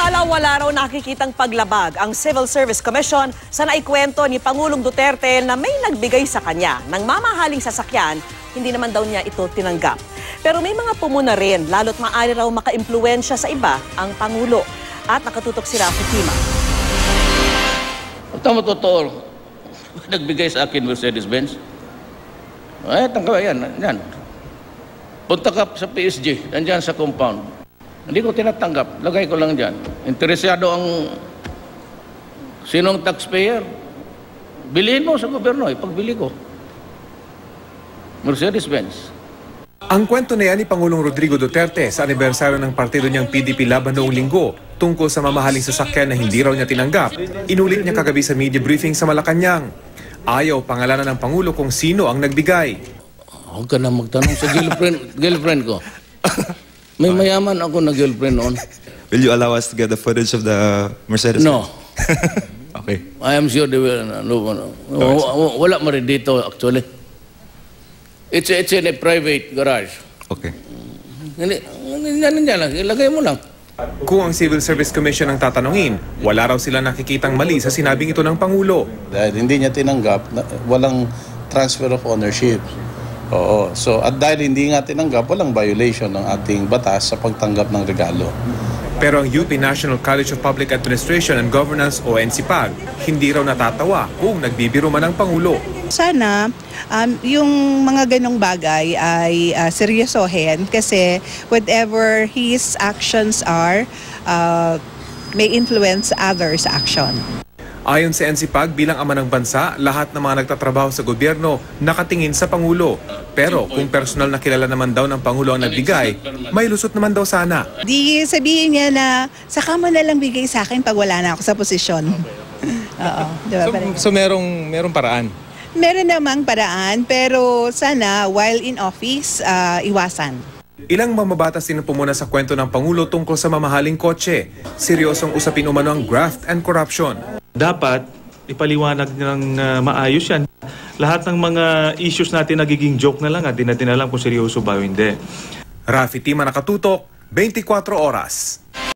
Samantala, wala raw nakikitang paglabag ang Civil Service Commission sa naikwento ni Pangulong Duterte na may nagbigay sa kanya ng mamahaling sasakyan, hindi naman daw niya ito tinanggap. Pero may mga pumuna rin, lalo't maaari raw makaimpluwensya sa iba ang Pangulo. At nakatutok si Rafi Tima. Tama totoo, nagbigay sa akin Mercedes-Benz. Ay, tangka yan. Punta ka sa PSG, nandyan sa compound. Hindi ko tinatanggap, lagay ko lang dyan. Interesado ang sinong taxpayer. Bilihin mo sa gobyerno, pagbili ko. Mercedes-Benz. Ang kwento na yan ni Pangulong Rodrigo Duterte sa anibersaryo ng partido niyang PDP laban noong linggo tungkol sa mamahaling sasakyan na hindi raw niya tinanggap. Inulit niya kagabi sa media briefing sa Malacanang. Ayaw pangalanan ng Pangulo kung sino ang nagbigay. Huwag ka na magtanong sa girlfriend ko. May mayaman ako na girlfriend noon. Will you allow us to get the footage of the Mercedes? No. Okay. I am sure they will. Wala mo rin dito actually. It's in a private garage. Okay. Hindi lang. Ilagay mo lang. Kung ang Civil Service Commission ang tatanungin, wala raw sila nakikitang mali sa sinabing ito ng Pangulo. Dahil hindi niya tinanggap, walang transfer of ownership. Oo. So, at dahil hindi nga tinanggap, walang violation ng ating batas sa pagtanggap ng regalo. Pero ang UP National College of Public Administration and Governance o NCPAG, hindi raw natatawa kung nagbibiro man ang Pangulo. Sana yung mga ganong bagay ay seryosohin kasi whatever his actions are, may influence others' action. Ayon sa NCPAG, bilang ama ng bansa, lahat ng mga nagtatrabaho sa gobyerno nakatingin sa Pangulo. Pero kung personal na kilala naman daw ng Pangulo ang nagbigay, may lusot naman daw sana. Di sabihin niya na, saka mo na lang bigay sa akin pag wala na ako sa posisyon. Oo, diba? So merong paraan? Meron namang paraan, pero sana while in office, iwasan. Ilang mamabatas din ang pumuna sa kwento ng Pangulo tungkol sa mamahaling kotse. Seryosong usapin umano ang graft and corruption. Dapat ipaliwanag ng maayos yan. Lahat ng mga issues natin nagiging joke na lang at di natin alam kung seryoso ba o hindi. Rafi Tima, nakatutok, 24 oras.